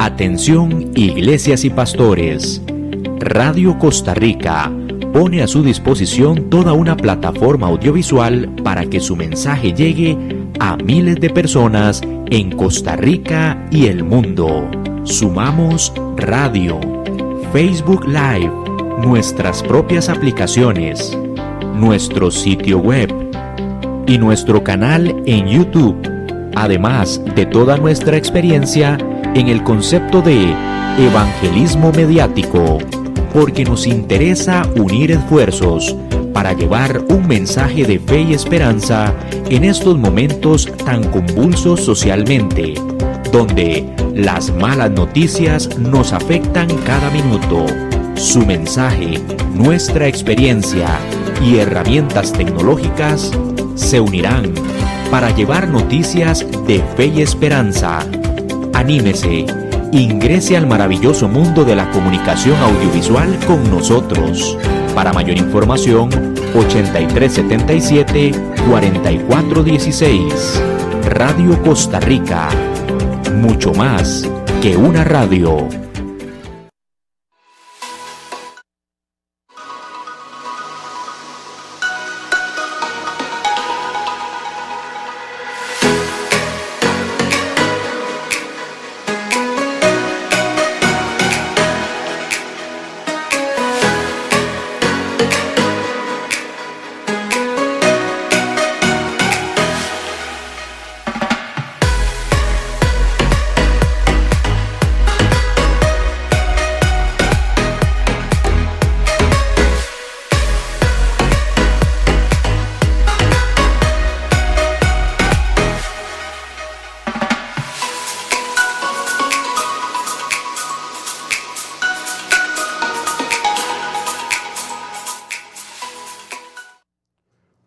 Atención, iglesias y pastores. Radio Costa Rica pone a su disposición toda una plataforma audiovisual para que su mensaje llegue a miles de personas en Costa Rica y el mundo. Sumamos radio, Facebook Live, nuestras propias aplicaciones, nuestro sitio web y nuestro canal en YouTube, además de toda nuestra experiencia en el concepto de evangelismo mediático, porque nos interesa unir esfuerzos para llevar un mensaje de fe y esperanza en estos momentos tan convulsos socialmente, donde las malas noticias nos afectan cada minuto. Su mensaje, nuestra experiencia y herramientas tecnológicas se unirán para llevar noticias de fe y esperanza. Anímese, ingrese al maravilloso mundo de la comunicación audiovisual con nosotros. Para mayor información, 8377-4416. Radio Costa Rica. Mucho más que una radio.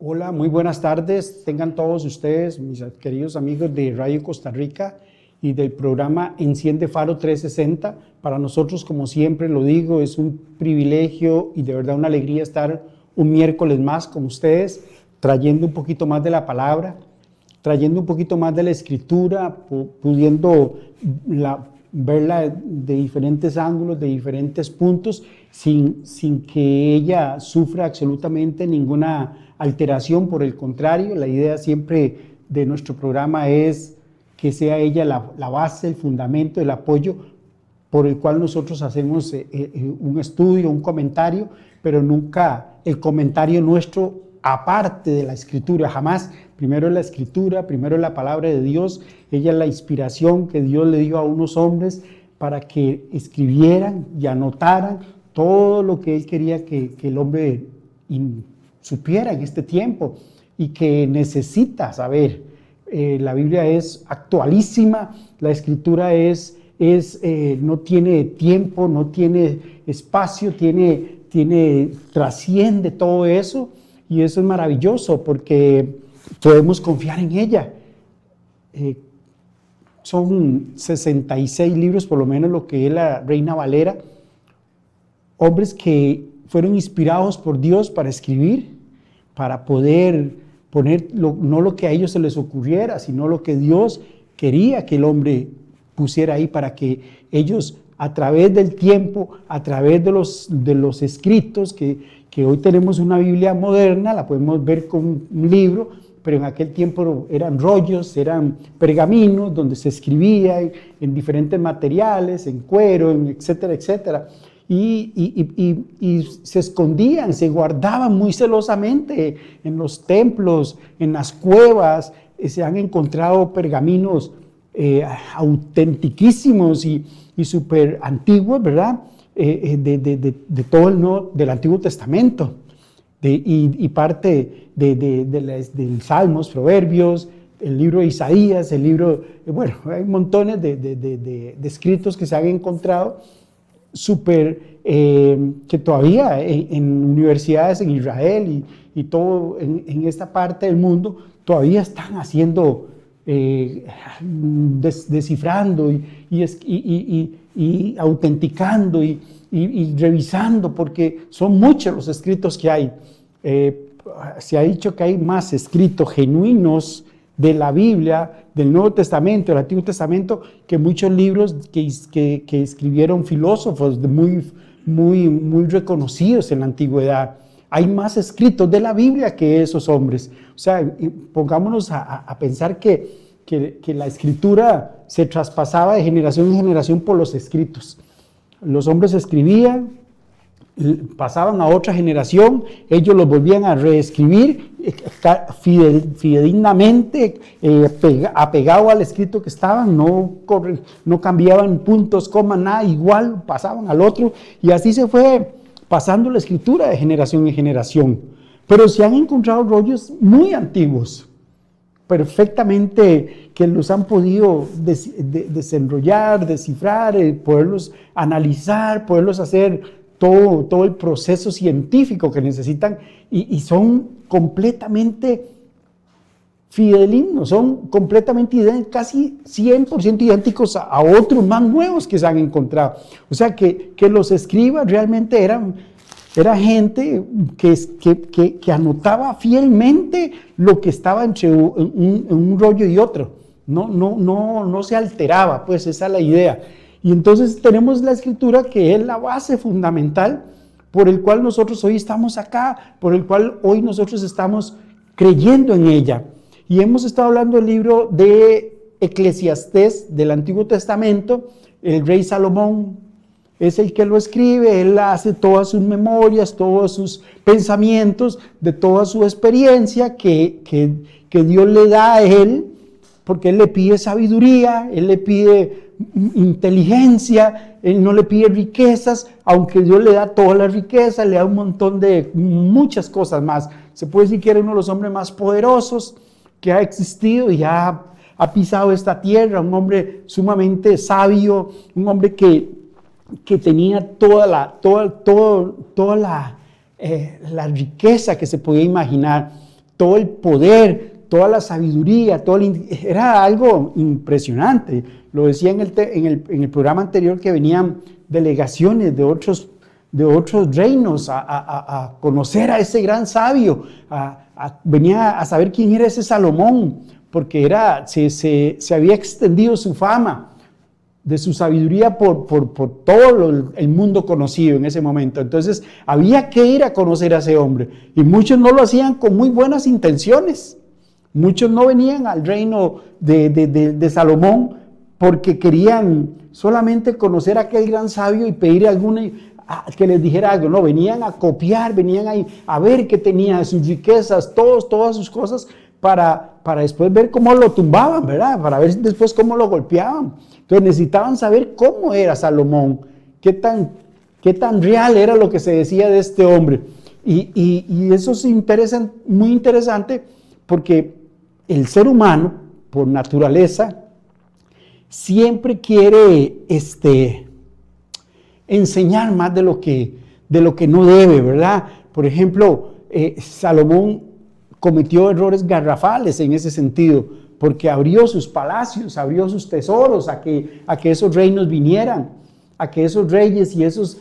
Hola, muy buenas tardes. Tengan todos ustedes, mis queridos amigos de Radio Costa Rica y del programa Enciende Faro 360. Para nosotros, como siempre lo digo, es un privilegio y de verdad una alegría estar un miércoles más con ustedes, trayendo un poquito más de la palabra, trayendo un poquito más de la escritura, pudiendo verla de diferentes ángulos, de diferentes puntos, sin que ella sufra absolutamente ninguna alteración. Por el contrario, la idea siempre de nuestro programa es que sea ella la base, el fundamento, el apoyo por el cual nosotros hacemos un estudio, un comentario, pero nunca el comentario nuestro aparte de la escritura, jamás. Primero es la escritura, primero es la palabra de Dios. Ella es la inspiración que Dios le dio a unos hombres para que escribieran y anotaran todo lo que Él quería que el hombre supiera en este tiempo y que necesita saber. La Biblia es actualísima, la escritura no tiene tiempo, no tiene espacio, trasciende todo eso, y eso es maravilloso porque podemos confiar en ella. Son 66 libros, por lo menos lo que es la Reina Valera, hombres que fueron inspirados por Dios para escribir, para poder poner no lo que a ellos se les ocurriera, sino lo que Dios quería que el hombre pusiera ahí, para que ellos, a través del tiempo, a través de los escritos, que hoy tenemos una Biblia moderna, la podemos ver como un libro, pero en aquel tiempo eran rollos, eran pergaminos donde se escribía en diferentes materiales, en cuero, etcétera, etcétera. Y se escondían, se guardaban muy celosamente en los templos, en las cuevas. Se han encontrado pergaminos autentiquísimos y súper antiguos, ¿verdad? De todo del Antiguo Testamento, y parte del Salmos, Proverbios, el libro de Isaías, el libro, bueno, hay montones de escritos que se han encontrado que todavía en universidades en Israel y todo en esta parte del mundo todavía están haciendo, descifrando y autenticando y revisando, porque son muchos los escritos que hay. Se ha dicho que hay más escritos genuinos de la Biblia, del Nuevo Testamento, del Antiguo Testamento, que muchos libros que escribieron filósofos muy reconocidos en la antigüedad. Hay más escritos de la Biblia que esos hombres. O sea, pongámonos a pensar que la escritura se traspasaba de generación en generación por los escritos. Los hombres escribían, pasaban a otra generación, ellos los volvían a reescribir fidedignamente, apegado al escrito que estaban, no cambiaban puntos, comas, nada, igual pasaban al otro, y así se fue pasando la escritura de generación en generación. Pero se han encontrado rollos muy antiguos, perfectamente, que los han podido desenrollar, descifrar, poderlos analizar, poderlos hacer todo el proceso científico que necesitan, y son completamente fidedignos, son completamente idénticos, casi 100% idénticos a otros más nuevos que se han encontrado. O sea que los escribas realmente era gente que anotaba fielmente lo que estaba entre un rollo y otro. No se alteraba, pues esa es la idea. Y entonces tenemos la escritura, que es la base fundamental por el cual nosotros hoy estamos acá, por el cual hoy nosotros estamos creyendo en ella. Y hemos estado hablando del libro de Eclesiastés del Antiguo Testamento. El rey Salomón es el que lo escribe, él hace todas sus memorias, todos sus pensamientos, de toda su experiencia que Dios le da a él, porque él le pide sabiduría, él le pide inteligencia, él no le pide riquezas, aunque Dios le da toda la riqueza, le da un montón de muchas cosas más. Se puede decir que era uno de los hombres más poderosos que ha existido y ha pisado esta tierra, un hombre sumamente sabio, un hombre que tenía toda la riqueza que se podía imaginar, todo el poder, toda la sabiduría, era algo impresionante. Lo decía en el programa anterior, que venían delegaciones de otros reinos a conocer a ese gran sabio, venía a saber quién era ese Salomón, porque se había extendido su fama de su sabiduría por todo el mundo conocido en ese momento. Entonces había que ir a conocer a ese hombre, y muchos no lo hacían con muy buenas intenciones. Muchos no venían al reino de Salomón porque querían solamente conocer a aquel gran sabio y pedir que les dijera algo. No, venían a copiar, venían a ver qué tenía, sus riquezas, todas sus cosas, para después ver cómo lo tumbaban, ¿verdad? Para ver después cómo lo golpeaban. Entonces necesitaban saber cómo era Salomón, qué tan real era lo que se decía de este hombre. Y eso es muy interesante, porque el ser humano, por naturaleza, siempre quiere enseñar más de lo que no debe, ¿verdad? Por ejemplo, Salomón cometió errores garrafales en ese sentido, porque abrió sus palacios, abrió sus tesoros a que esos reinos vinieran, a que esos reyes y esos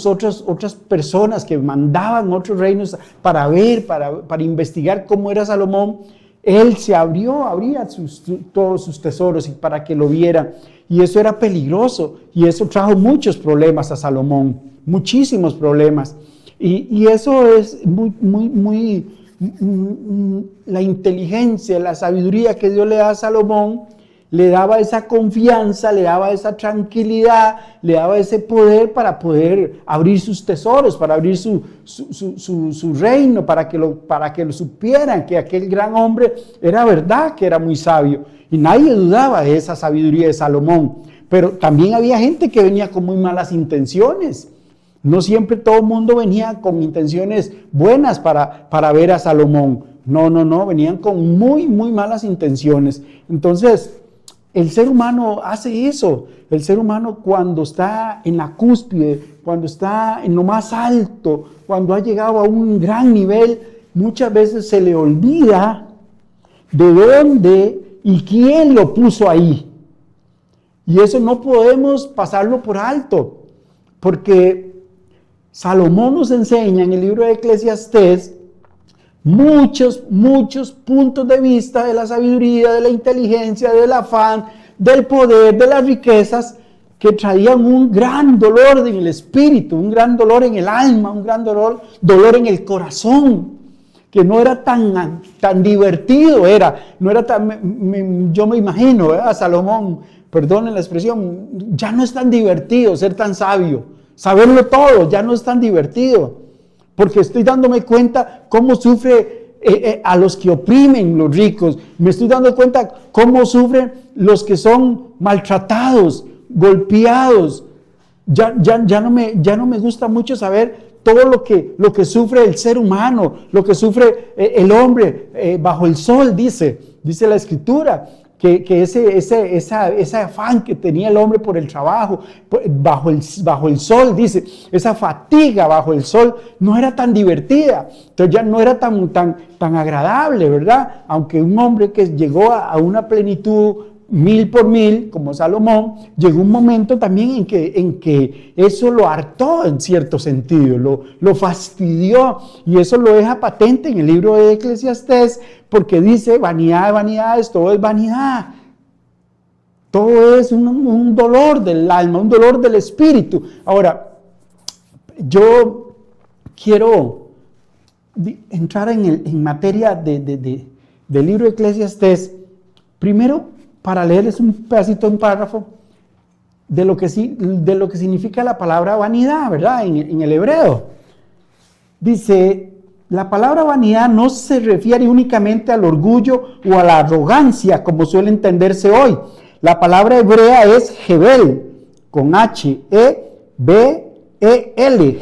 otras personas que mandaban otros reinos para ver, para investigar cómo era Salomón. Él abría todos sus tesoros y para que lo vieran, y eso era peligroso, y eso trajo muchos problemas a Salomón, muchísimos problemas, y eso es la inteligencia, la sabiduría que Dios le da a Salomón, le daba esa confianza, le daba esa tranquilidad, le daba ese poder para poder abrir sus tesoros, para abrir su reino, para que lo supieran, que aquel gran hombre era verdad, que era muy sabio. Y nadie dudaba de esa sabiduría de Salomón. Pero también había gente que venía con muy malas intenciones. No siempre todo el mundo venía con intenciones buenas para ver a Salomón. No, venían con muy malas intenciones. Entonces, el ser humano hace eso. El ser humano, cuando está en la cúspide, cuando está en lo más alto, cuando ha llegado a un gran nivel, muchas veces se le olvida de dónde y quién lo puso ahí. Y eso no podemos pasarlo por alto, porque Salomón nos enseña en el libro de Eclesiastés muchos puntos de vista de la sabiduría, de la inteligencia, del afán, del poder, de las riquezas, que traían un gran dolor en el espíritu, un gran dolor en el alma, un gran dolor en el corazón, que no era tan divertido, no era tan, yo me imagino, a Salomón, perdonen la expresión, ya no es tan divertido ser tan sabio, saberlo todo, ya no es tan divertido, porque estoy dándome cuenta cómo sufre a los que oprimen los ricos, me estoy dando cuenta cómo sufren los que son maltratados, golpeados. Ya no me gusta mucho saber todo lo que sufre el ser humano, lo que sufre el hombre bajo el sol, dice la Escritura, que ese afán que tenía el hombre por el trabajo, bajo el sol, dice, esa fatiga bajo el sol no era tan divertida, entonces ya no era tan agradable, ¿verdad? Aunque un hombre que llegó a una plenitud 1000 por 1000, como Salomón, llegó un momento también en que eso lo hartó en cierto sentido, lo fastidió, y eso lo deja patente en el libro de Eclesiastés, porque dice, vanidad de vanidades, todo es vanidad, todo es un dolor del alma, un dolor del espíritu. Ahora, yo quiero entrar en materia del libro de Eclesiastés, primero, para leerles un pedacito, un párrafo de lo que significa la palabra vanidad, ¿verdad? En el hebreo. Dice, la palabra vanidad no se refiere únicamente al orgullo o a la arrogancia, como suele entenderse hoy. La palabra hebrea es Hebel, con H-E-B-E-L,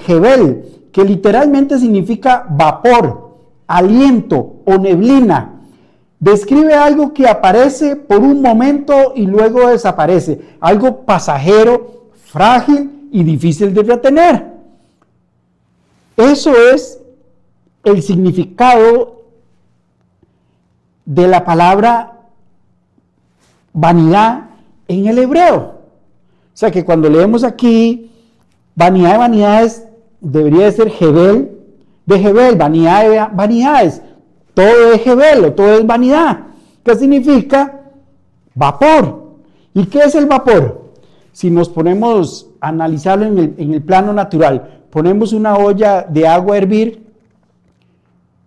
Hebel, que literalmente significa vapor, aliento o neblina. Describe algo que aparece por un momento y luego desaparece, algo pasajero, frágil y difícil de retener. Eso es el significado de la palabra vanidad en el hebreo. O sea que cuando leemos aquí vanidad de vanidades, debería de ser Hebel de Hebel, vanidad de vanidades. Todo es Hebel o todo es vanidad. ¿Qué significa? Vapor. ¿Y qué es el vapor? Si nos ponemos a analizarlo en el plano natural, ponemos una olla de agua a hervir,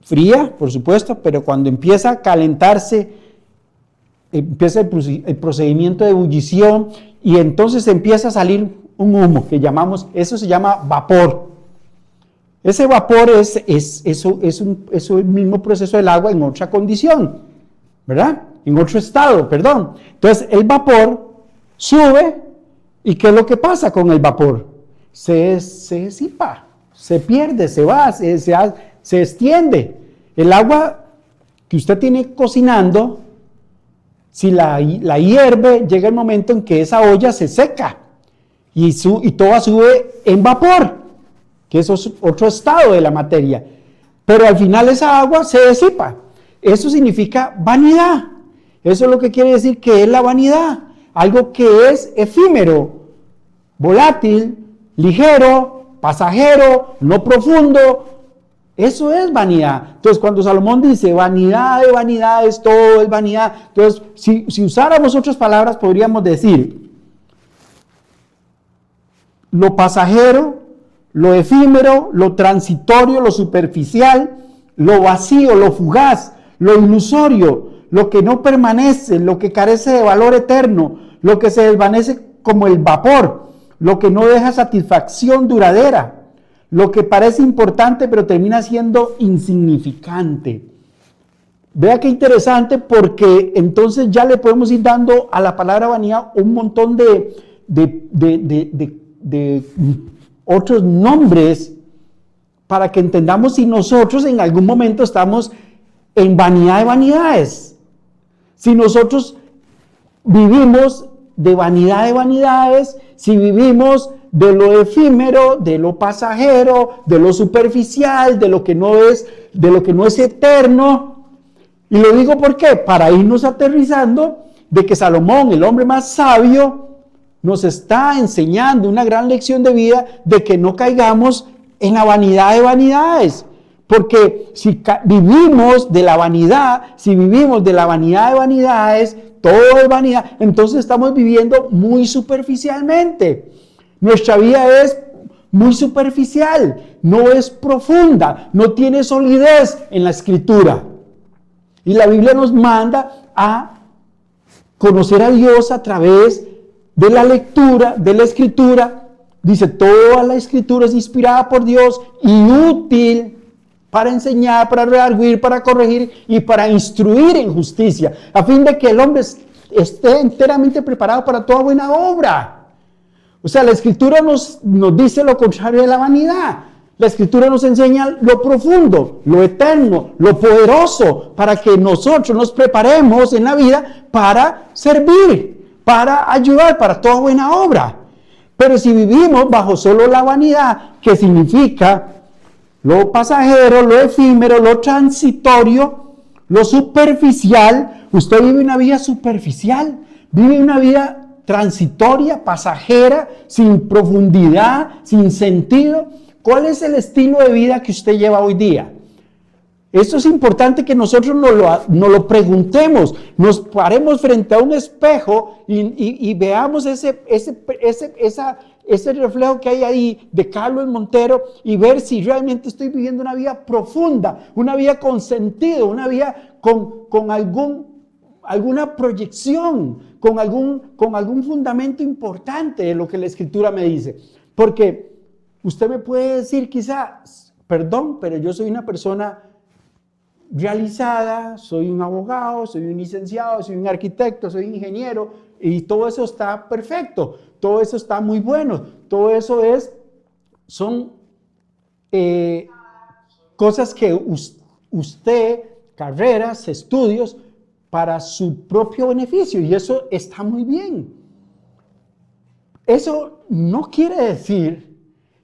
fría, por supuesto, pero cuando empieza a calentarse, empieza el procedimiento de ebullición y entonces empieza a salir un humo que llamamos, eso se llama vapor. Ese vapor es el mismo proceso del agua en otra condición, ¿verdad? En otro estado, perdón. Entonces el vapor sube y ¿qué es lo que pasa con el vapor? Se disipa, se pierde, se va, se extiende. El agua que usted tiene cocinando, si la hierve, llega el momento en que esa olla se seca y todo sube en vapor, que eso es otro estado de la materia, pero al final esa agua se disipa. Eso significa vanidad. Eso es lo que quiere decir que es la vanidad, algo que es efímero, volátil, ligero, pasajero, no profundo. Eso es vanidad. Entonces, cuando Salomón dice vanidad de vanidades, todo es vanidad, entonces, si usáramos otras palabras, podríamos decir lo pasajero, lo efímero, lo transitorio, lo superficial, lo vacío, lo fugaz, lo ilusorio, lo que no permanece, lo que carece de valor eterno, lo que se desvanece como el vapor, lo que no deja satisfacción duradera, lo que parece importante pero termina siendo insignificante. Vea qué interesante, porque entonces ya le podemos ir dando a la palabra vanidad un montón de otros nombres para que entendamos si nosotros en algún momento estamos en vanidad de vanidades. Si nosotros vivimos de vanidad de vanidades, si vivimos de lo efímero, de lo pasajero, de lo superficial, de lo que no es eterno. Y lo digo ¿por qué? Para irnos aterrizando de que Salomón, el hombre más sabio, nos está enseñando una gran lección de vida de que no caigamos en la vanidad de vanidades. Porque si vivimos de la vanidad, si vivimos de la vanidad de vanidades, todo es vanidad, entonces estamos viviendo muy superficialmente. Nuestra vida es muy superficial, no es profunda, no tiene solidez en la Escritura. Y la Biblia nos manda a conocer a Dios a través de la lectura, de la Escritura. Dice, toda la Escritura es inspirada por Dios y útil para enseñar, para redarguir, para corregir y para instruir en justicia, a fin de que el hombre esté enteramente preparado para toda buena obra. O sea, la Escritura nos dice lo contrario de la vanidad. La Escritura nos enseña lo profundo, lo eterno, lo poderoso, para que nosotros nos preparemos en la vida para servir, para ayudar, para toda buena obra. Pero si vivimos bajo solo la vanidad, que significa lo pasajero, lo efímero, lo transitorio, lo superficial, usted vive una vida superficial, vive una vida transitoria, pasajera, sin profundidad, sin sentido. ¿Cuál es el estilo de vida que usted lleva hoy día? Esto es importante que nosotros nos lo preguntemos, nos paremos frente a un espejo y veamos ese reflejo que hay ahí de Carlos Montero y ver si realmente estoy viviendo una vida profunda, una vida con sentido, una vida con alguna proyección, con algún fundamento importante de lo que la Escritura me dice. Porque usted me puede decir quizás, perdón, pero yo soy una persona realizada, soy un abogado, soy un licenciado, soy un arquitecto, soy un ingeniero, y todo eso está perfecto, todo eso está muy bueno, todo eso son cosas que usted, carreras, estudios, para su propio beneficio, y eso está muy bien. Eso no quiere decir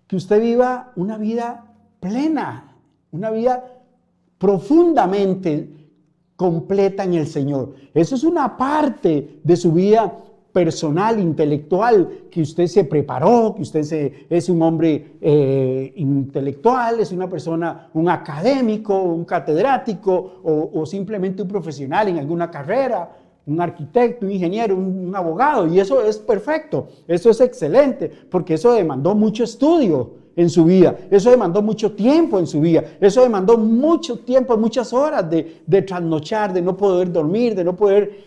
que usted viva una vida plena, una vida profundamente completa en el Señor. Eso es una parte de su vida personal, intelectual, que usted se preparó, que usted es un hombre intelectual, es una persona, un académico, un catedrático o simplemente un profesional en alguna carrera, un arquitecto, un ingeniero, un abogado, y eso es perfecto, eso es excelente, porque eso demandó mucho estudio en su vida, eso demandó mucho tiempo en su vida, eso demandó mucho tiempo, muchas horas de trasnochar, de no poder dormir, de no poder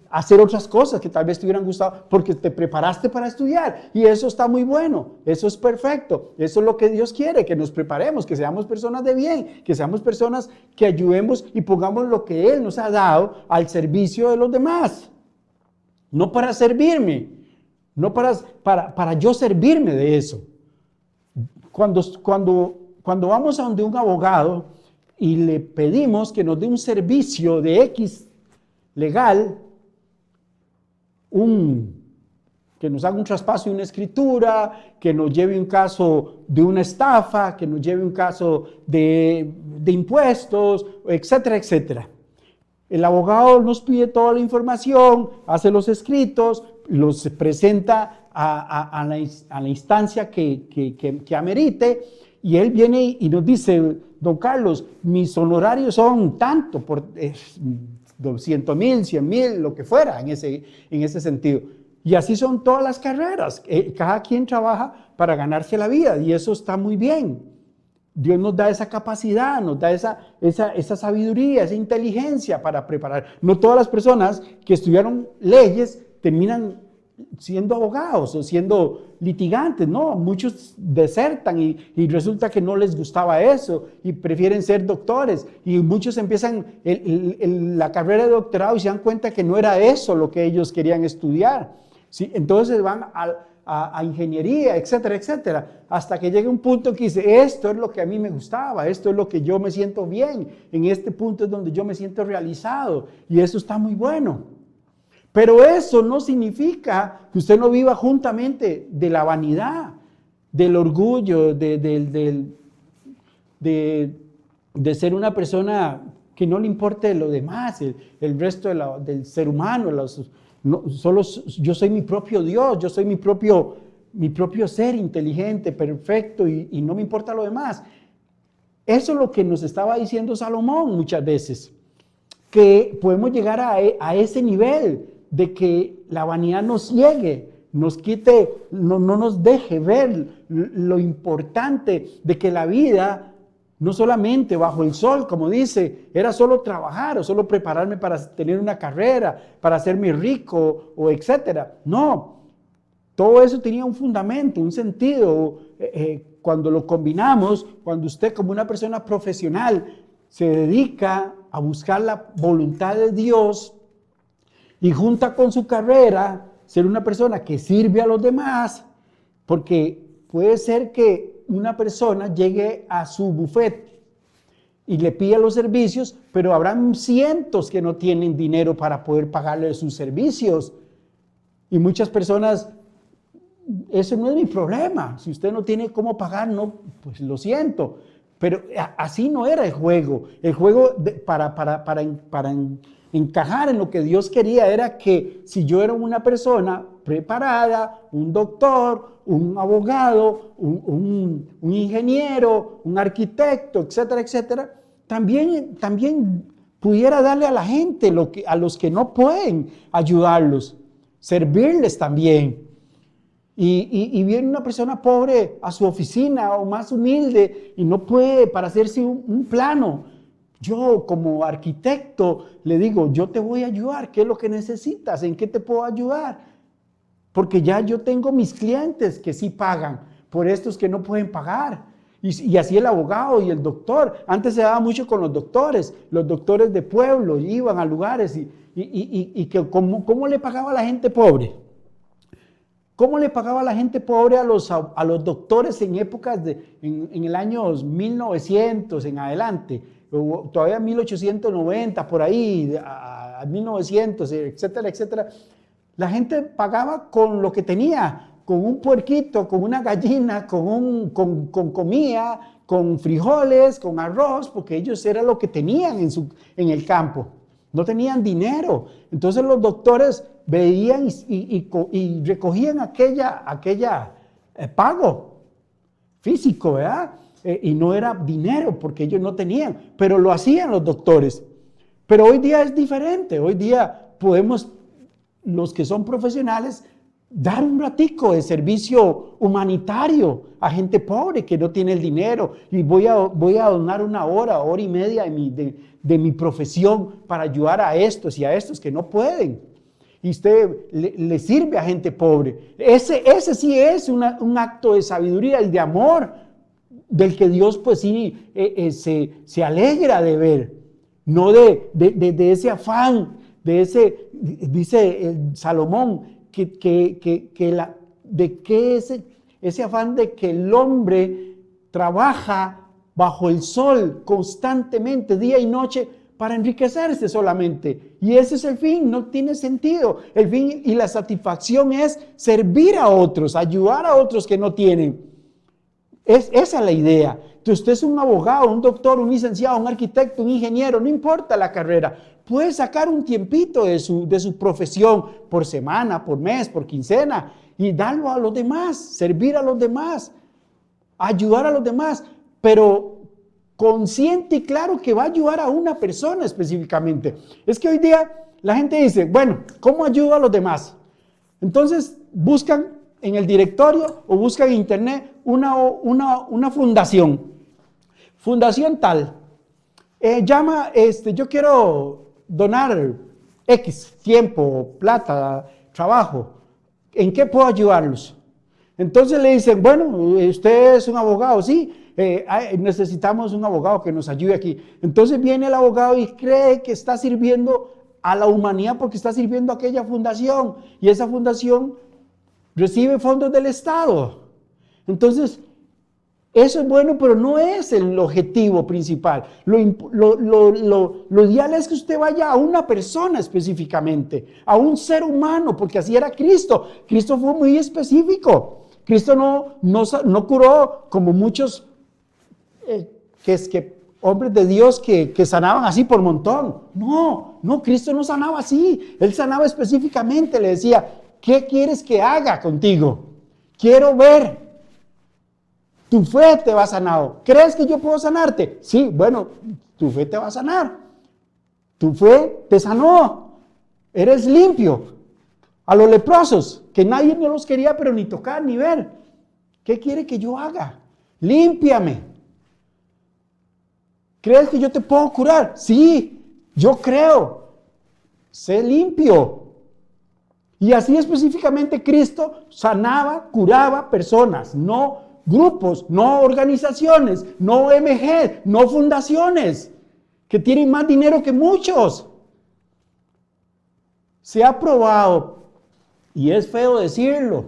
hacer otras cosas que tal vez te hubieran gustado, porque te preparaste para estudiar, y eso está muy bueno, eso es perfecto, eso es lo que Dios quiere, que nos preparemos, que seamos personas de bien, que seamos personas que ayudemos y pongamos lo que Él nos ha dado al servicio de los demás, no para servirme, no para yo servirme de eso. Cuando vamos a donde un abogado y le pedimos que nos dé un servicio de X legal, que nos haga un traspaso de una escritura, que nos lleve un caso de una estafa, que nos lleve un caso de impuestos, etcétera, etcétera. El abogado nos pide toda la información, hace los escritos, los presenta a la instancia que amerite, y él viene y nos dice, don Carlos, mis honorarios son tanto, por 200,000, 100,000, lo que fuera en ese sentido. Y así son todas las carreras. Cada quien trabaja para ganarse la vida, y eso está muy bien. Dios nos da esa capacidad, nos da esa sabiduría, esa inteligencia para preparar. No todas las personas que estudiaron leyes terminan siendo abogados o siendo litigantes, no, muchos desertan y resulta que no les gustaba eso y prefieren ser doctores, y muchos empiezan la carrera de doctorado y se dan cuenta que no era eso lo que ellos querían estudiar, ¿sí? Entonces van a ingeniería, etcétera, etcétera, hasta que llega un punto que dice, esto es lo que a mí me gustaba, esto es lo que yo me siento bien, en este punto es donde yo me siento realizado, y eso está muy bueno. Pero eso no significa que usted no viva juntamente de la vanidad, del orgullo, de ser una persona que no le importe lo demás, el resto del ser humano. Solo yo soy mi propio Dios, yo soy mi propio ser inteligente, perfecto, y no me importa lo demás. Eso es lo que nos estaba diciendo Salomón muchas veces, que podemos llegar a ese nivel de que la vanidad nos ciegue, nos quite, no nos deje ver lo importante de que la vida, no solamente bajo el sol, como dice, era solo trabajar o solo prepararme para tener una carrera, para hacerme rico o etcétera. No, todo eso tenía un fundamento, un sentido. Cuando lo combinamos, cuando usted como una persona profesional se dedica a buscar la voluntad de Dios y junta con su carrera, ser una persona que sirve a los demás, porque puede ser que una persona llegue a su buffet y le pida los servicios, pero habrán cientos que no tienen dinero para poder pagarle sus servicios. Y muchas personas, eso no es mi problema, si usted no tiene cómo pagar, no, pues lo siento. Pero así no era el juego. El juego para encajar en lo que Dios quería era que si yo era una persona preparada, un doctor, un abogado, un ingeniero, un arquitecto, etcétera, etcétera, también pudiera darle a la gente, a los que no pueden, ayudarlos, servirles también. Y viene una persona pobre a su oficina o más humilde y no puede para hacerse un plano. Yo como arquitecto le digo, yo te voy a ayudar, ¿qué es lo que necesitas? ¿En qué te puedo ayudar? Porque ya yo tengo mis clientes que sí pagan por estos que no pueden pagar. Y así el abogado y el doctor. Antes se daba mucho con los doctores de pueblo, iban a lugares y ¿cómo le pagaba a la gente pobre? ¿Cómo le pagaba la gente pobre a los doctores en épocas en el año 1900 en adelante? O todavía 1890, por ahí, a 1900, etcétera, etcétera. La gente pagaba con lo que tenía, con un puerquito, con una gallina, con comida, con frijoles, con arroz, porque ellos era lo que tenían en el campo. No tenían dinero. Entonces los doctores veían y recogían aquella pago físico, ¿verdad? Y no era dinero porque ellos no tenían, pero lo hacían los doctores. Pero hoy día es diferente. Hoy día podemos, los que son profesionales, dar un ratico de servicio humanitario a gente pobre que no tiene el dinero, y voy a donar una hora y media de mi profesión para ayudar a estos y a estos que no pueden. Y usted le sirve a gente pobre. Ese sí es un acto de sabiduría y de amor del que Dios pues sí se alegra de ver, no de ese afán, dice Salomón, ese afán de que el hombre trabaja bajo el sol constantemente, día y noche, para enriquecerse solamente. Y ese es el fin, no tiene sentido. El fin y la satisfacción es servir a otros, ayudar a otros que no tienen. Esa es la idea. Entonces, usted es un abogado, un doctor, un licenciado, un arquitecto, un ingeniero, no importa la carrera. Puede sacar un tiempito de su profesión por semana, por mes, por quincena y darlo a los demás, servir a los demás, ayudar a los demás, pero consciente y claro que va a ayudar a una persona específicamente. Es que hoy día la gente dice, bueno, ¿cómo ayudo a los demás? Entonces buscan en el directorio o buscan en internet una fundación. Fundación tal. Yo quiero donar X tiempo, plata, trabajo. ¿En qué puedo ayudarlos? Entonces le dicen, bueno, usted es un abogado, sí, necesitamos un abogado que nos ayude aquí. Entonces viene el abogado y cree que está sirviendo a la humanidad porque está sirviendo a aquella fundación, y esa fundación recibe fondos del Estado. Entonces, eso es bueno, pero no es el objetivo principal. Lo ideal es que usted vaya a una persona específicamente, a un ser humano, porque así era Cristo. Cristo fue muy específico. Cristo no curó como muchos hombres de Dios que sanaban así por montón. No, Cristo no sanaba así. Él sanaba específicamente, le decía, ¿qué quieres que haga contigo? Quiero ver Tu fe te va sanado. ¿Crees que yo puedo sanarte? Sí, bueno, tu fe te va a sanar. Tu fe te sanó. Eres limpio. A los leprosos, que nadie no los quería, pero ni tocar ni ver. ¿Qué quiere que yo haga? Límpiame. ¿Crees que yo te puedo curar? Sí, yo creo. Sé limpio. Y así específicamente Cristo sanaba, curaba personas, no grupos, no organizaciones, no ONG, no fundaciones, que tienen más dinero que muchos. Se ha probado, y es feo decirlo,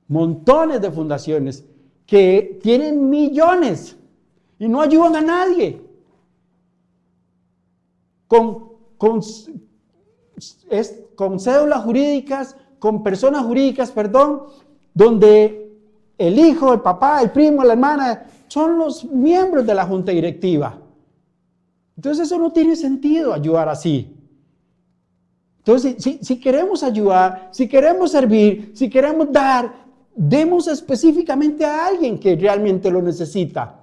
montones de fundaciones que tienen millones y no ayudan a nadie. Con cédulas jurídicas, con personas jurídicas, donde el hijo, el papá, el primo, la hermana, son los miembros de la junta directiva. Entonces eso no tiene sentido ayudar así. Entonces, si queremos ayudar, si queremos servir, si queremos dar, demos específicamente a alguien que realmente lo necesita.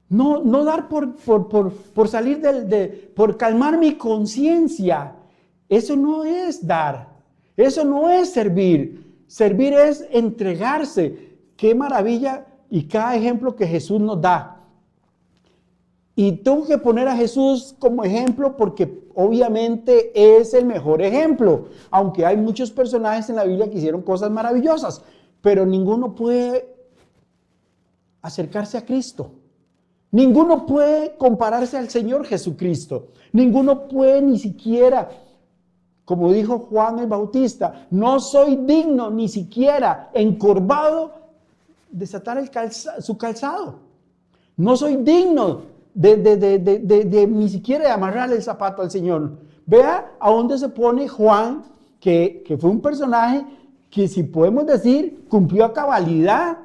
No dar por salir por calmar mi conciencia. Eso no es dar. Eso no es servir. Servir es entregarse. Qué maravilla y cada ejemplo que Jesús nos da. Y tengo que poner a Jesús como ejemplo porque obviamente es el mejor ejemplo. Aunque hay muchos personajes en la Biblia que hicieron cosas maravillosas, pero ninguno puede acercarse a Cristo. Ninguno puede compararse al Señor Jesucristo. Ninguno puede ni siquiera, como dijo Juan el Bautista, no soy digno ni siquiera encorvado desatar su calzado. No soy digno de ni siquiera de amarrarle el zapato al Señor. Vea a dónde se pone Juan, que fue un personaje que, si podemos decir, cumplió a cabalidad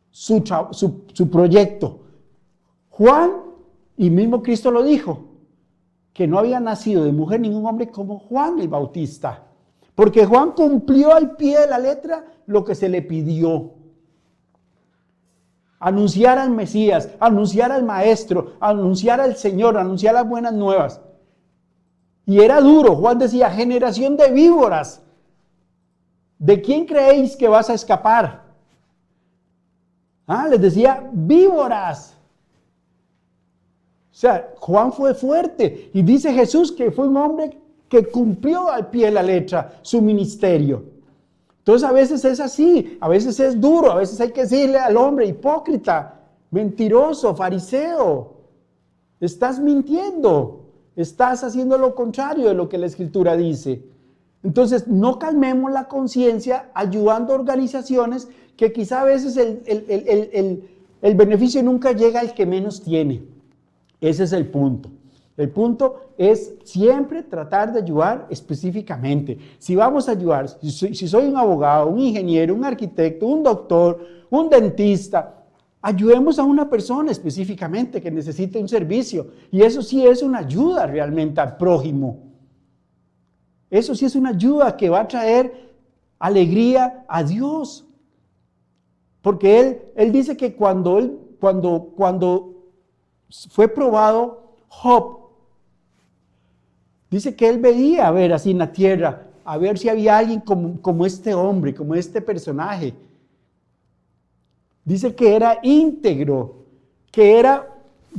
su proyecto. Juan, y mismo Cristo lo dijo, que no había nacido de mujer ningún hombre como Juan el Bautista, porque Juan cumplió al pie de la letra lo que se le pidió. Anunciar al Mesías, anunciar al Maestro, anunciar al Señor, anunciar las buenas nuevas. Y era duro. Juan decía, generación de víboras, ¿de quién creéis que vas a escapar? Les decía, víboras. O sea, Juan fue fuerte. Y dice Jesús que fue un hombre que cumplió al pie de la letra su ministerio. Entonces a veces es así, a veces es duro, a veces hay que decirle al hombre hipócrita, mentiroso, fariseo, estás mintiendo, estás haciendo lo contrario de lo que la Escritura dice. Entonces no calmemos la conciencia ayudando a organizaciones que quizá a veces el beneficio nunca llega al que menos tiene. Ese es el punto. El punto es siempre tratar de ayudar específicamente. Si vamos a ayudar, si soy un abogado, un ingeniero, un arquitecto, un doctor, un dentista, ayudemos a una persona específicamente que necesite un servicio. Y eso sí es una ayuda realmente al prójimo. Eso sí es una ayuda que va a traer alegría a Dios. Porque Él dice que cuando fue probado Job, dice que él veía, a ver, así en la tierra, a ver si había alguien como este hombre, como este personaje. Dice que era íntegro, que era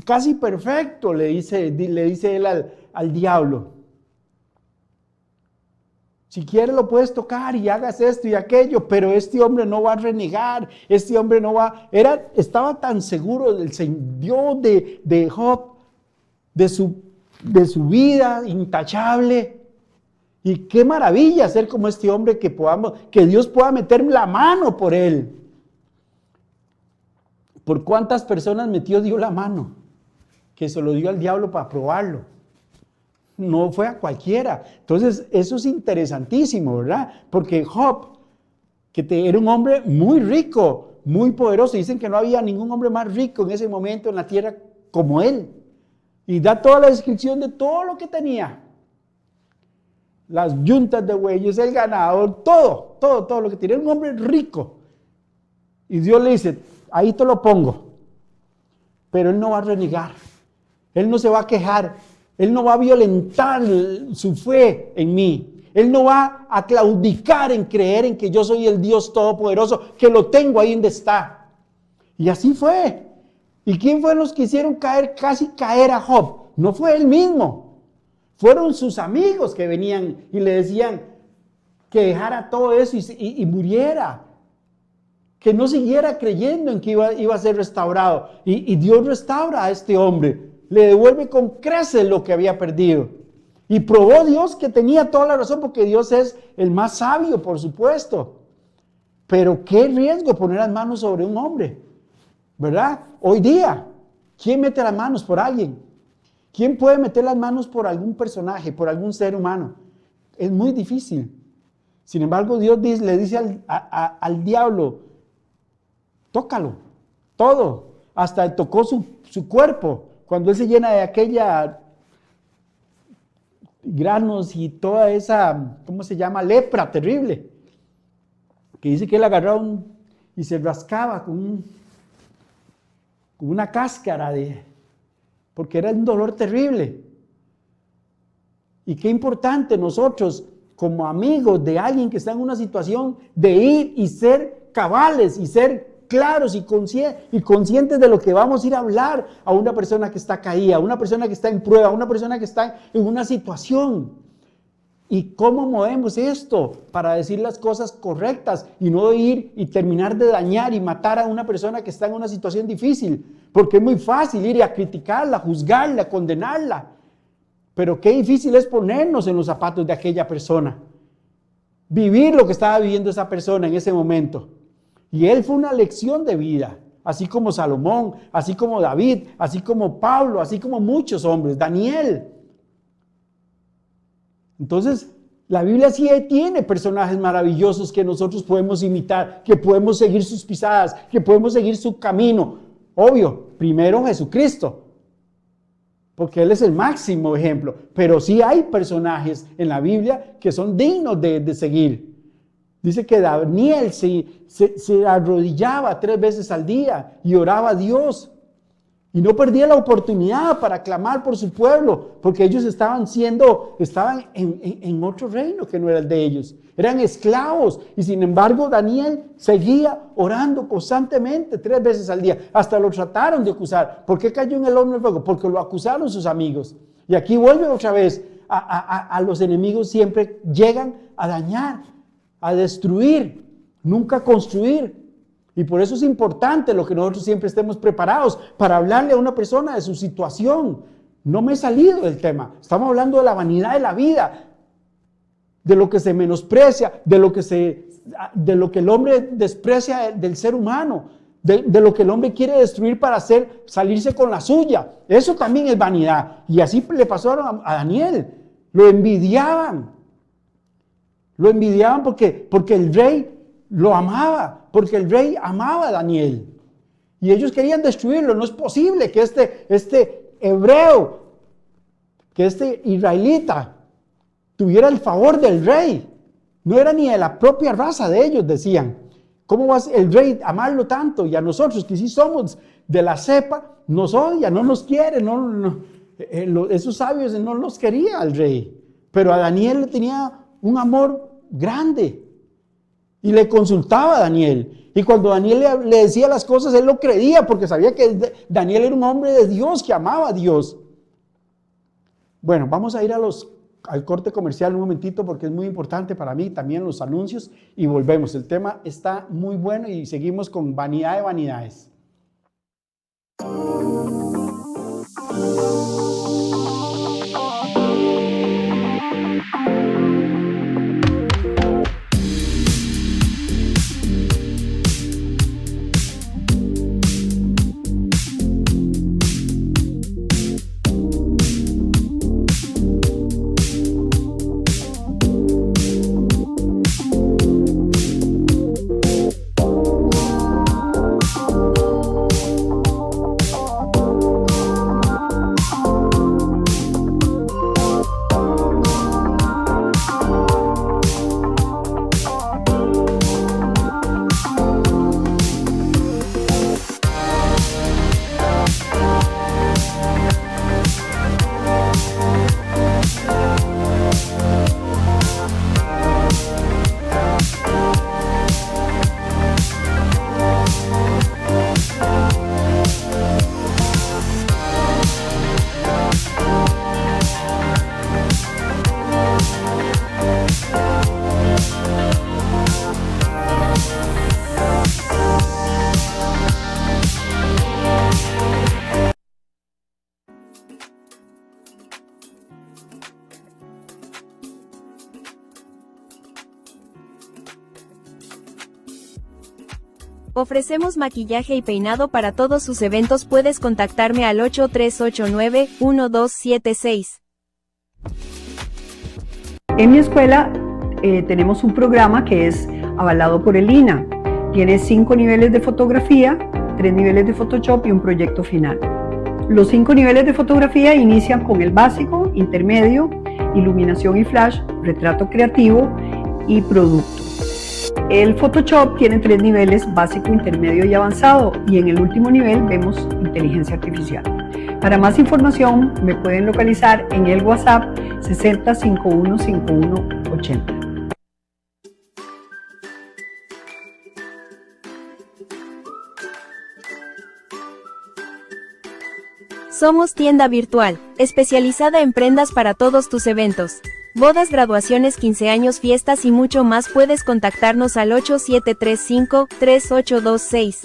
casi perfecto, le dice él al diablo. Si quieres lo puedes tocar y hagas esto y aquello, pero este hombre no va a renegar, este hombre no va... Estaba tan seguro del Señor de Job, de su vida intachable. Y qué maravilla ser como este hombre, que Dios pueda meter la mano por él. ¿Por cuántas personas metió Dios la mano? Que se lo dio al diablo para probarlo. No fue a cualquiera. Entonces eso es interesantísimo, ¿verdad? Porque Job, era un hombre muy rico, muy poderoso. Dicen que no había ningún hombre más rico en ese momento en la tierra como él. Y da toda la descripción de todo lo que tenía. Las yuntas de bueyes, el ganado, todo lo que tenía. Era un hombre rico. Y Dios le dice, ahí te lo pongo, pero él no va a renegar, él no se va a quejar, él no va a violentar su fe en mí, él no va a claudicar en creer en que yo soy el Dios Todopoderoso, que lo tengo ahí donde está. Y así fue. ¿Y quién fueron los que hicieron casi caer a Job? No fue él mismo, fueron sus amigos que venían y le decían que dejara todo eso y muriera, que no siguiera creyendo en que iba a ser restaurado. Y Dios restaura a este hombre, le devuelve con creces lo que había perdido. Y probó Dios que tenía toda la razón, porque Dios es el más sabio, por supuesto. Pero qué riesgo poner las manos sobre un hombre, ¿verdad? Hoy día, ¿quién mete las manos por alguien? ¿Quién puede meter las manos por algún personaje, por algún ser humano? Es muy difícil. Sin embargo, Dios le dice al diablo, tócalo, todo. Hasta tocó su cuerpo, cuando él se llena de aquella granos y toda esa, ¿cómo se llama? Lepra terrible. Que dice que él agarraba y se rascaba con una cáscara porque era un dolor terrible. Y qué importante nosotros, como amigos de alguien que está en una situación, de ir y ser cabales y ser claros y conscientes de lo que vamos a ir a hablar a una persona que está caída, a una persona que está en prueba, a una persona que está en una situación. ¿Y cómo movemos esto para decir las cosas correctas y no ir y terminar de dañar y matar a una persona que está en una situación difícil? Porque es muy fácil ir a criticarla, juzgarla, condenarla. Pero qué difícil es ponernos en los zapatos de aquella persona. Vivir lo que estaba viviendo esa persona en ese momento. Y él fue una lección de vida, así como Salomón, así como David, así como Pablo, así como muchos hombres, Daniel. Entonces, la Biblia sí tiene personajes maravillosos que nosotros podemos imitar, que podemos seguir sus pisadas, que podemos seguir su camino. Obvio, primero Jesucristo, porque Él es el máximo ejemplo. Pero sí hay personajes en la Biblia que son dignos de seguir. Dice que Daniel se arrodillaba 3 veces al día y oraba a Dios. Y no perdía la oportunidad para clamar por su pueblo, porque ellos estaban en otro reino que no era el de ellos. Eran esclavos y sin embargo Daniel seguía orando constantemente 3 veces al día. Hasta lo trataron de acusar. ¿Por qué cayó en el horno del fuego? Porque lo acusaron sus amigos. Y aquí vuelve otra vez. A los enemigos siempre llegan a dañar, a destruir, nunca a construir. Y por eso es importante lo que nosotros siempre estemos preparados para hablarle a una persona de su situación. No me he salido del tema. Estamos hablando de la vanidad de la vida, de lo que se menosprecia, de lo que el hombre desprecia del ser humano, de lo que el hombre quiere destruir para salirse con la suya. Eso también es vanidad. Y así le pasó a Daniel. Lo envidiaban. Lo envidiaban porque el rey lo amaba, porque el rey amaba a Daniel. Y ellos querían destruirlo. No es posible que este hebreo, que este israelita tuviera el favor del rey. No era ni de la propia raza de ellos, decían. ¿Cómo va el rey a amarlo tanto? Y a nosotros, que sí somos de la cepa, nos odia, no nos quiere. Esos sabios no los quería al rey. Pero a Daniel le tenía un amor grande. Y le consultaba a Daniel. Y cuando Daniel le decía las cosas, él lo creía porque sabía que Daniel era un hombre de Dios, que amaba a Dios. Bueno, vamos a ir al corte comercial un momentito porque es muy importante para mí también los anuncios y volvemos. El tema está muy bueno y seguimos con vanidad de vanidades. Ofrecemos maquillaje y peinado para todos sus eventos. Puedes contactarme al 8389-1276. En mi escuela tenemos un programa que es avalado por el INAH. Tiene 5 niveles de fotografía, 3 niveles de Photoshop y un proyecto final. Los 5 niveles de fotografía inician con el básico, intermedio, iluminación y flash, retrato creativo y producto. El Photoshop tiene 3 niveles, básico, intermedio y avanzado, y en el último nivel vemos inteligencia artificial. Para más información me pueden localizar en el WhatsApp 60515180. Somos tienda virtual, especializada en prendas para todos tus eventos. Bodas, graduaciones, 15 años, fiestas y mucho más. Puedes contactarnos al 8735-3826.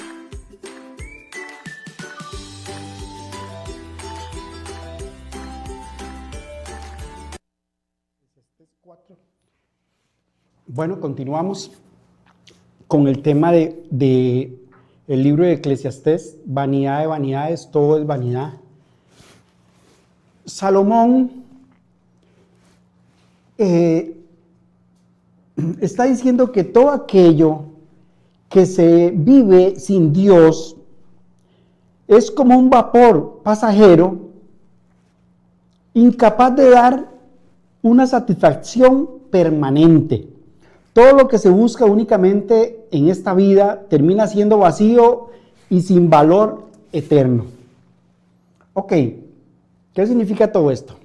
Bueno, continuamos con el tema de el libro de Eclesiastés, vanidad de vanidades, todo es vanidad. Salomón está diciendo que todo aquello que se vive sin Dios es como un vapor pasajero, incapaz de dar una satisfacción permanente. Todo lo que se busca únicamente en esta vida termina siendo vacío y sin valor eterno. Ok, ¿qué significa todo esto?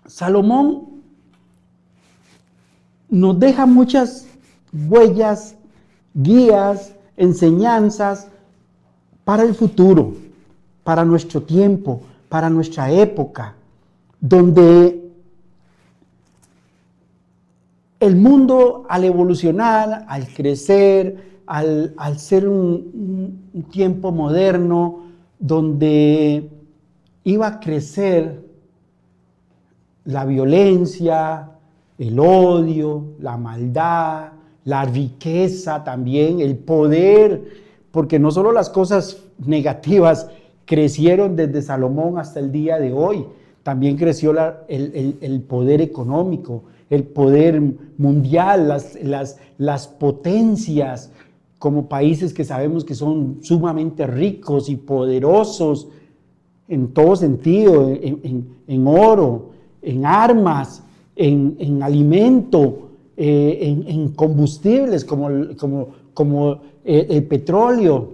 Salomón nos deja muchas huellas, guías, enseñanzas para el futuro, para nuestro tiempo, para nuestra época, donde el mundo, al evolucionar, al crecer, al ser un tiempo moderno, donde iba a crecer la violencia, el odio, la maldad, la riqueza también, el poder, porque no solo las cosas negativas crecieron desde Salomón hasta el día de hoy, también creció el poder económico, el poder mundial, las potencias, como países que sabemos que son sumamente ricos y poderosos en todo sentido, en oro, en armas, en alimento, en combustibles como el petróleo.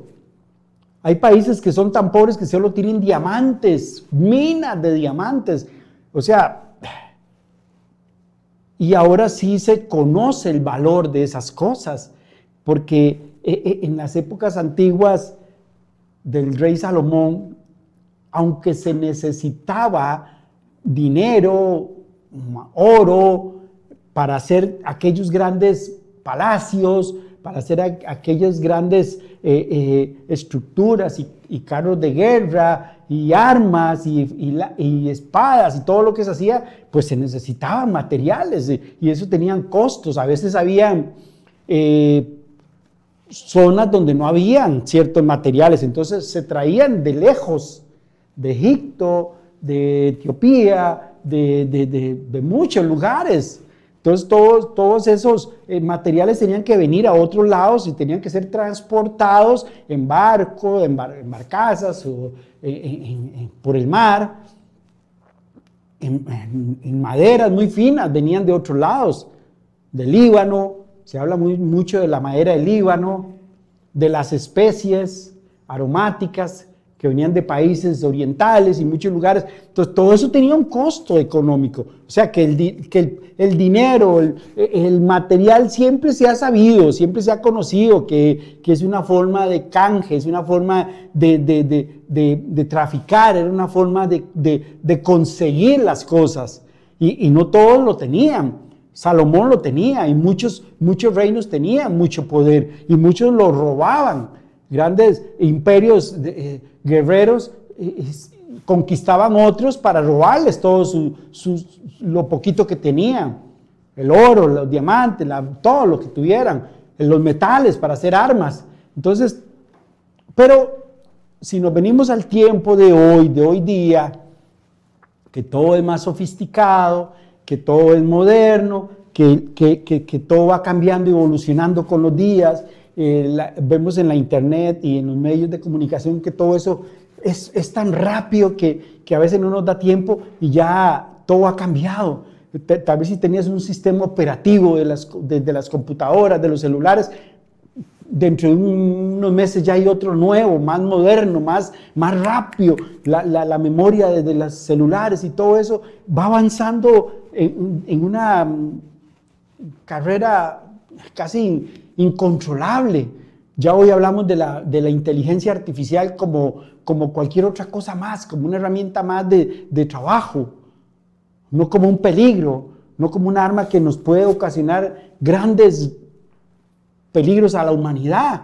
Hay países que son tan pobres que solo tienen diamantes, minas de diamantes. O sea, y ahora sí se conoce el valor de esas cosas, porque en las épocas antiguas del rey Salomón, aunque se necesitaba dinero, oro, para hacer aquellos grandes palacios, para hacer aquellas grandes estructuras y carros de guerra y armas y espadas y todo lo que se hacía, pues se necesitaban materiales y eso tenían costos. A veces habían zonas donde no habían ciertos materiales, entonces se traían de lejos, de Egipto, de Etiopía, de muchos lugares. Entonces todos esos materiales tenían que venir a otros lados y tenían que ser transportados en barco, en barcazas o por el mar, en maderas muy finas, venían de otros lados, del Líbano. Se habla mucho de la madera del Líbano, de las especies aromáticas que venían de países orientales y muchos lugares. Entonces todo eso tenía un costo económico. O sea que el dinero, el material siempre se ha sabido, siempre se ha conocido que es una forma de canje, es una forma de traficar, era una forma de conseguir las cosas. Y no todos lo tenían. Salomón lo tenía y muchos reinos tenían mucho poder y muchos lo robaban. Grandes imperios guerreros conquistaban otros para robarles todo lo poquito que tenían, el oro, los diamantes, todo lo que tuvieran, los metales para hacer armas. Entonces, pero si nos venimos al tiempo de hoy día, que todo es más sofisticado, que todo es moderno, que todo va cambiando y evolucionando con los días, vemos en la internet y en los medios de comunicación que todo eso es tan rápido que a veces no nos da tiempo y ya todo ha cambiado. Tal vez si tenías un sistema operativo de las computadoras, de los celulares, dentro de unos meses ya hay otro nuevo, más moderno, más rápido. La memoria de los celulares y todo eso va avanzando en una carrera casi incontrolable. Ya hoy hablamos de la inteligencia artificial como cualquier otra cosa más, como una herramienta más de trabajo, no como un peligro, no como un arma que nos puede ocasionar grandes peligros a la humanidad.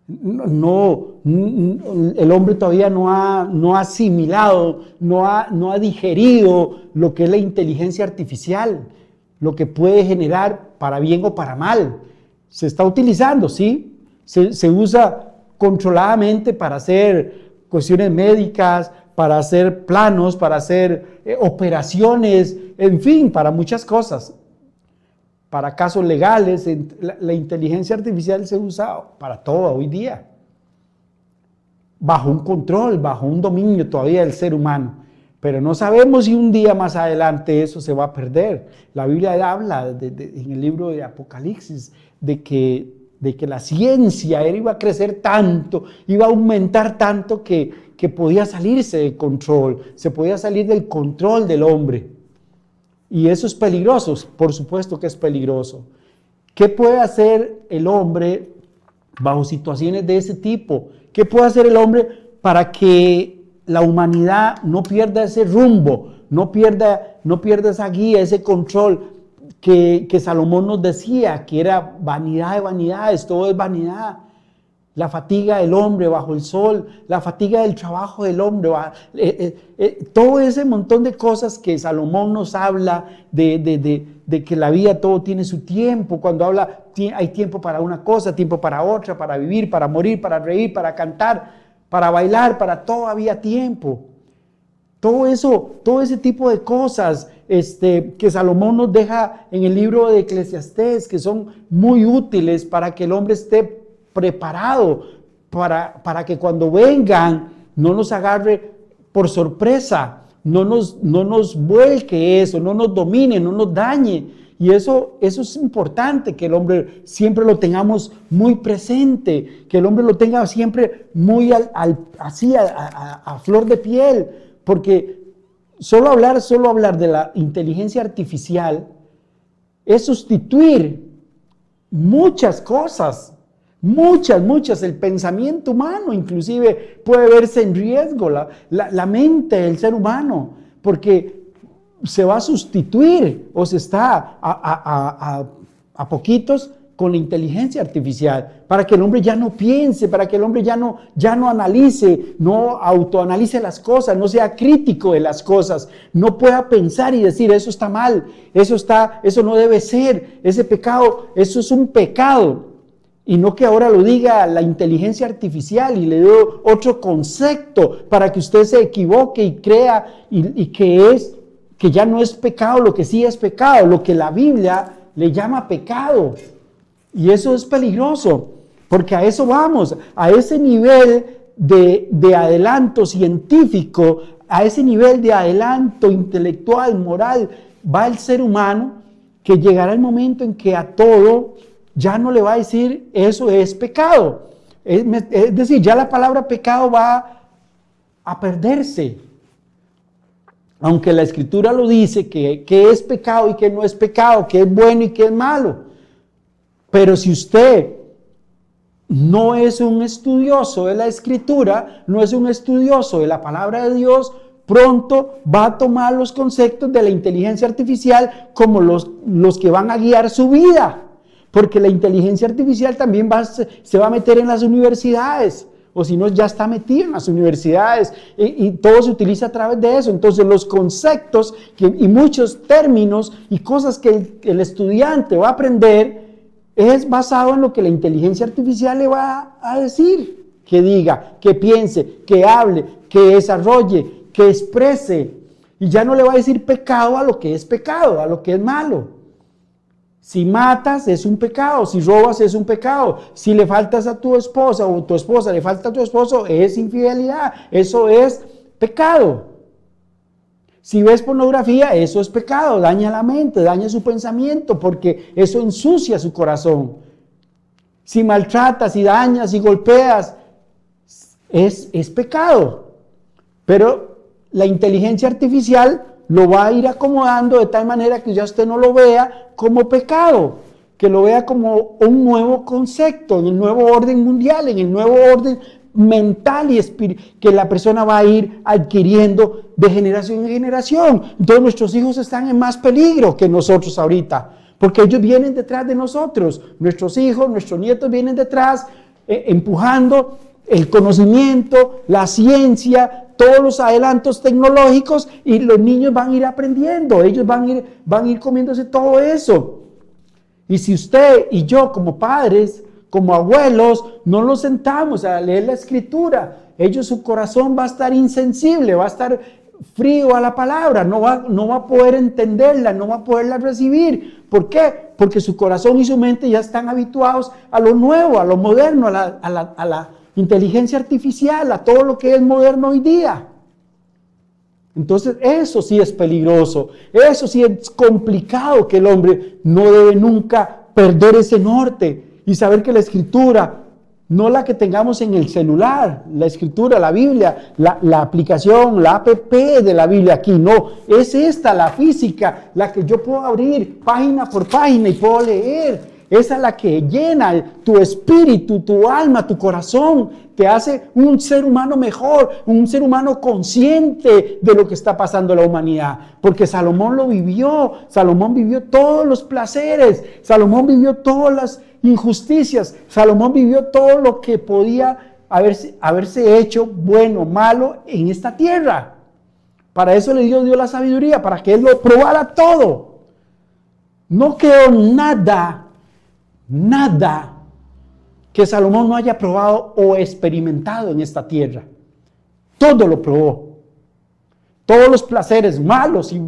No, el hombre todavía no ha asimilado, no ha digerido lo que es la inteligencia artificial, lo que puede generar para bien o para mal. Se está utilizando, sí, se usa controladamente para hacer cuestiones médicas, para hacer planos, para hacer operaciones, en fin, para muchas cosas. Para casos legales, la inteligencia artificial se usa para todo hoy día, bajo un control, bajo un dominio todavía del ser humano, pero no sabemos si un día más adelante eso se va a perder. La Biblia habla en el libro de Apocalipsis de que la ciencia iba a crecer tanto, iba a aumentar tanto que podía salirse de control, se podía salir del control del hombre. Y eso es peligroso, por supuesto que es peligroso. ¿Qué puede hacer el hombre bajo situaciones de ese tipo? ¿Qué puede hacer el hombre para que la humanidad no pierda ese rumbo, no pierda esa guía, ese control que Salomón nos decía, que era vanidad de vanidades, todo es vanidad? La fatiga del hombre bajo el sol, la fatiga del trabajo del hombre, todo ese montón de cosas que Salomón nos habla de que la vida todo tiene su tiempo. Cuando habla, hay tiempo para una cosa, tiempo para otra, para vivir, para morir, para reír, para cantar, para bailar, para todo había tiempo. Todo eso, todo ese tipo de cosas que Salomón nos deja en el libro de Eclesiastés, que son muy útiles para que el hombre esté preparado para que cuando vengan no nos agarre por sorpresa, no nos vuelque eso, no nos domine, no nos dañe. Y eso es importante, que el hombre siempre lo tengamos muy presente, que el hombre lo tenga siempre muy así a flor de piel, porque solo hablar de la inteligencia artificial es sustituir muchas cosas. Muchas, el pensamiento humano inclusive puede verse en riesgo, la mente del ser humano, porque se va a sustituir o se está a poquitos con la inteligencia artificial, para que el hombre ya no piense, para que el hombre ya no analice, no autoanalice las cosas, no sea crítico de las cosas, no pueda pensar y decir eso está mal, eso no debe ser, ese pecado, eso es un pecado. Y no que ahora lo diga la inteligencia artificial y le dé otro concepto para que usted se equivoque y crea y que ya no es pecado lo que sí es pecado, lo que la Biblia le llama pecado. Y eso es peligroso, porque a eso vamos, a ese nivel de adelanto científico, a ese nivel de adelanto intelectual, moral, va el ser humano, que llegará el momento en que a todo ya no le va a decir eso es pecado. Es decir, ya la palabra pecado va a perderse. Aunque la Escritura lo dice, que es pecado y que no es pecado, que es bueno y que es malo. Pero si usted no es un estudioso de la Escritura, no es un estudioso de la palabra de Dios, pronto va a tomar los conceptos de la inteligencia artificial como los que van a guiar su vida. Porque la inteligencia artificial también se va a meter en las universidades, o si no ya está metida en las universidades, y todo se utiliza a través de eso. Entonces los conceptos y muchos términos y cosas que el estudiante va a aprender es basado en lo que la inteligencia artificial le va a decir, que diga, que piense, que hable, que desarrolle, que exprese. Y ya no le va a decir pecado a lo que es pecado, a lo que es malo. Si matas es un pecado, si robas es un pecado, si le faltas a tu esposa o tu esposa le falta a tu esposo es infidelidad, eso es pecado. Si ves pornografía, eso es pecado, daña la mente, daña su pensamiento, porque eso ensucia su corazón. Si maltratas, si dañas, si golpeas, es pecado. Pero la inteligencia artificial lo va a ir acomodando de tal manera que ya usted no lo vea como pecado, que lo vea como un nuevo concepto, en el nuevo orden mundial, en el nuevo orden mental y espiritual que la persona va a ir adquiriendo de generación en generación. Entonces nuestros hijos están en más peligro que nosotros ahorita, porque ellos vienen detrás de nosotros, nuestros hijos, nuestros nietos vienen detrás, empujando el conocimiento, la ciencia, todos los adelantos tecnológicos, y los niños van a ir aprendiendo, ellos van a ir comiéndose todo eso. Y si usted y yo como padres, como abuelos, no los sentamos a leer la escritura, su corazón va a estar insensible, va a estar frío a la palabra, no va a poder entenderla, no va a poderla recibir. ¿Por qué? Porque su corazón y su mente ya están habituados a lo nuevo, a lo moderno, a la inteligencia artificial, a todo lo que es moderno hoy día. Entonces eso sí es peligroso, eso sí es complicado, que el hombre no debe nunca perder ese norte y saber que la escritura, no la que tengamos en el celular, la escritura, la Biblia, la aplicación, la app de la Biblia aquí, no, es esta, la física, la que yo puedo abrir página por página y puedo leer. Esa es la que llena tu espíritu, tu alma, tu corazón, te hace un ser humano mejor, un ser humano consciente de lo que está pasando en la humanidad. Porque Salomón lo vivió, Salomón vivió todos los placeres, Salomón vivió todas las injusticias, Salomón vivió todo lo que podía haberse hecho bueno, malo en esta tierra. Para eso le dio Dios la sabiduría, para que él lo probara todo. No quedó nada que Salomón no haya probado o experimentado en esta tierra. Todo lo probó. Todos los placeres malos y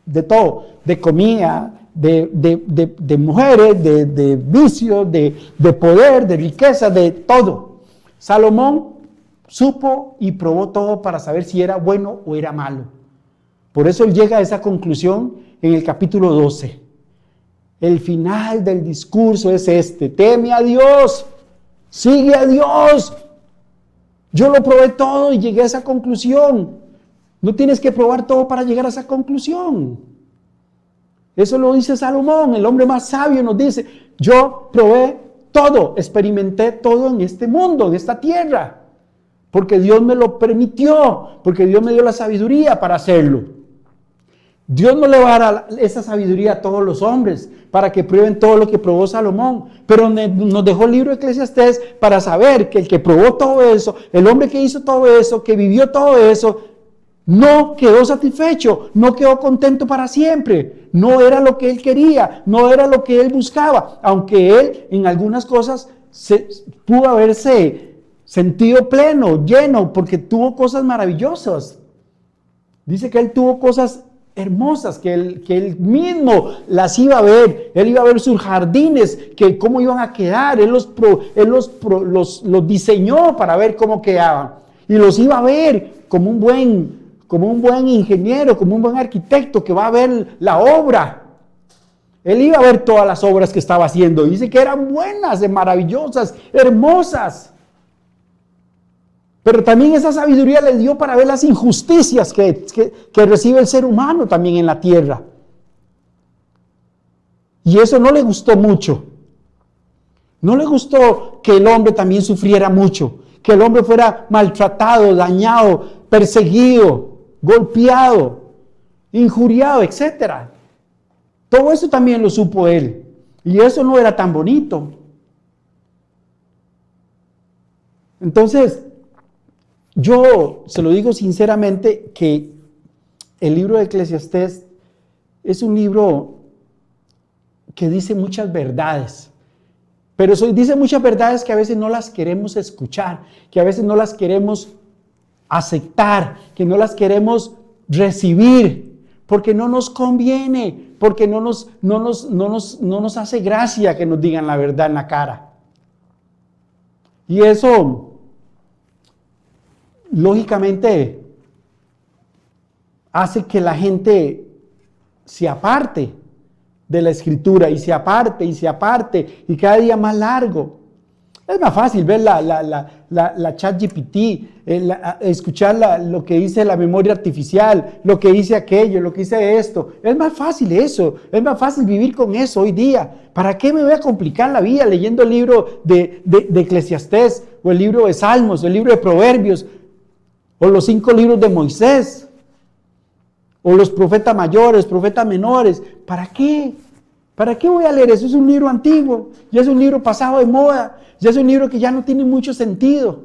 de todo, de comida, de mujeres, de vicio, de poder, de riqueza, de todo. Salomón supo y probó todo para saber si era bueno o era malo. Por eso él llega a esa conclusión en el capítulo 12. El final del discurso es este: teme a Dios, sigue a Dios. Yo lo probé todo y llegué a esa conclusión. No tienes que probar todo para llegar a esa conclusión. Eso lo dice Salomón, el hombre más sabio, nos dice: yo probé todo, experimenté todo en este mundo, en esta tierra, porque Dios me lo permitió, porque Dios me dio la sabiduría para hacerlo. Dios no le va a dar esa sabiduría a todos los hombres para que prueben todo lo que probó Salomón, pero nos dejó el libro de Eclesiastés para saber que el que probó todo eso, el hombre que hizo todo eso, que vivió todo eso, no quedó satisfecho, no quedó contento para siempre, no era lo que él quería, no era lo que él buscaba, aunque él en algunas cosas pudo haberse sentido pleno, lleno, porque tuvo cosas maravillosas. Dice que él tuvo cosas hermosas, que él mismo las iba a ver, él iba a ver sus jardines, que cómo iban a quedar, él los diseñó para ver cómo quedaban, y los iba a ver como un buen ingeniero, como un buen arquitecto que va a ver la obra. Él iba a ver todas las obras que estaba haciendo, dice que eran buenas, maravillosas, hermosas. Pero también esa sabiduría le dio para ver las injusticias que recibe el ser humano también en la tierra. Y eso no le gustó mucho. No le gustó que el hombre también sufriera mucho, que el hombre fuera maltratado, dañado, perseguido, golpeado, injuriado, etc. Todo eso también lo supo él. Y eso no era tan bonito. Entonces, yo se lo digo sinceramente que el libro de Eclesiastés es un libro que dice muchas verdades Pero dice muchas verdades que a veces no las queremos escuchar, que a veces no las queremos aceptar, que no las queremos recibir, porque no nos conviene, porque no nos hace gracia que nos digan la verdad en la cara. Y eso, lógicamente, hace que la gente se aparte de la Escritura y se aparte y cada día más largo. Es más fácil ver la ChatGPT, escuchar lo que dice la memoria artificial, lo que dice aquello, lo que dice esto. Es más fácil eso, es más fácil vivir con eso hoy día. ¿Para qué me voy a complicar la vida leyendo el libro de Eclesiastés, o el libro de Salmos, o el libro de Proverbios, o los 5 libros de Moisés, o los profetas mayores, profetas menores? ¿Para qué? ¿Para qué voy a leer eso? Es un libro antiguo, ya es un libro pasado de moda, ya es un libro que ya no tiene mucho sentido.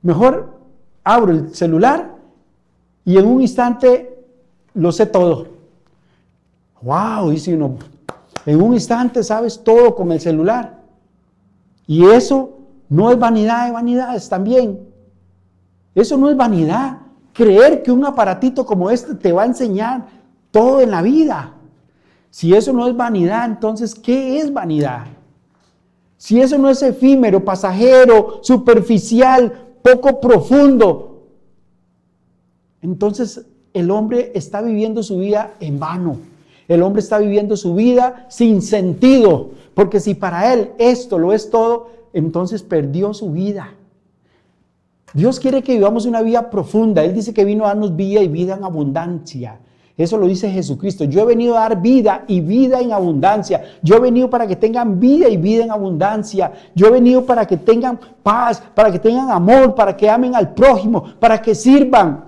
Mejor abro el celular y en un instante lo sé todo. ¡Wow! Dice uno, en un instante sabes todo con el celular. Y eso no es vanidad de vanidades también. Eso no es vanidad. Creer que un aparatito como este te va a enseñar todo en la vida. Si eso no es vanidad, entonces, ¿qué es vanidad? Si eso no es efímero, pasajero, superficial, poco profundo, entonces el hombre está viviendo su vida en vano. El hombre está viviendo su vida sin sentido, porque si para él esto lo es todo, entonces perdió su vida. Dios quiere que vivamos una vida profunda. Él dice que vino a darnos vida y vida en abundancia. Eso lo dice Jesucristo. Yo he venido a dar vida y vida en abundancia. Yo he venido para que tengan vida y vida en abundancia. Yo he venido para que tengan paz, para que tengan amor, para que amen al prójimo, para que sirvan.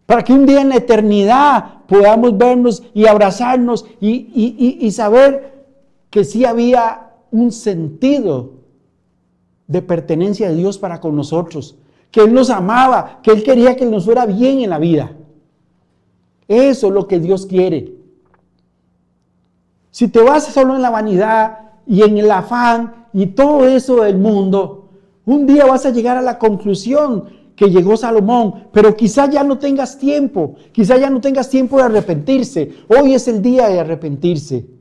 Para que un día en la eternidad podamos vernos y abrazarnos y saber que sí había un sentido de pertenencia de Dios para con nosotros. Que Él nos amaba, que Él quería que nos fuera bien en la vida. Eso es lo que Dios quiere. Si te vas solo en la vanidad y en el afán y todo eso del mundo, un día vas a llegar a la conclusión que llegó Salomón, pero quizá ya no tengas tiempo, de arrepentirse. Hoy es el día de arrepentirse.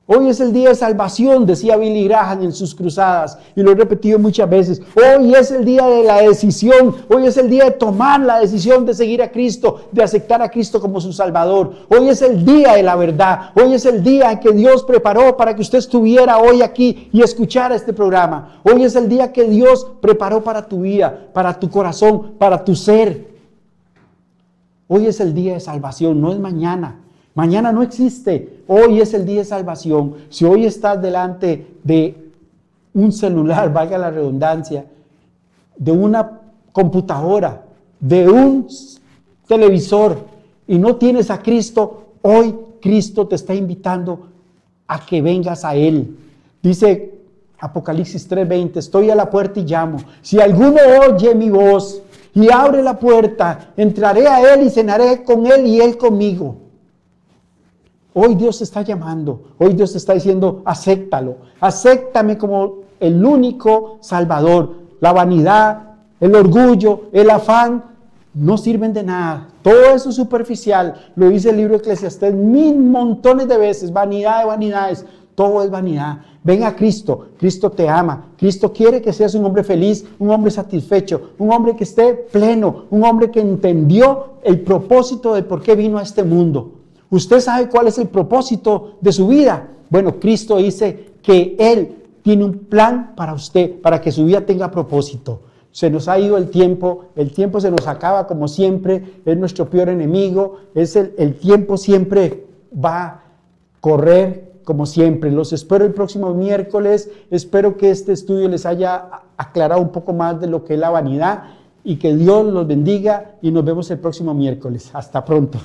Hoy es el día de salvación, decía Billy Graham en sus cruzadas, y lo he repetido muchas veces. Hoy es el día de la decisión, hoy es el día de tomar la decisión de seguir a Cristo, de aceptar a Cristo como su Salvador. Hoy es el día de la verdad, hoy es el día en que Dios preparó para que usted estuviera hoy aquí y escuchara este programa. Hoy es el día que Dios preparó para tu vida, para tu corazón, para tu ser. Hoy es el día de salvación, no es mañana. Mañana no existe, hoy es el día de salvación. Si hoy estás delante de un celular, valga la redundancia, de una computadora, de un televisor y no tienes a Cristo, hoy Cristo te está invitando a que vengas a Él. Dice Apocalipsis 3:20, estoy a la puerta y llamo. Si alguno oye mi voz y abre la puerta, entraré a Él y cenaré con Él y Él conmigo. Hoy Dios te está llamando, hoy Dios te está diciendo, acéptalo, acéptame como el único Salvador. La vanidad, el orgullo, el afán, no sirven de nada. Todo eso es superficial, lo dice el libro de Eclesiastés montones de veces, vanidad de vanidades, todo es vanidad. Ven a Cristo, Cristo te ama, Cristo quiere que seas un hombre feliz, un hombre satisfecho, un hombre que esté pleno, un hombre que entendió el propósito de por qué vino a este mundo. ¿Usted sabe cuál es el propósito de su vida? Bueno, Cristo dice que Él tiene un plan para usted, para que su vida tenga propósito. Se nos ha ido el tiempo se nos acaba como siempre, es nuestro peor enemigo, el tiempo siempre va a correr como siempre. Los espero el próximo miércoles, espero que este estudio les haya aclarado un poco más de lo que es la vanidad y que Dios los bendiga y nos vemos el próximo miércoles. Hasta pronto.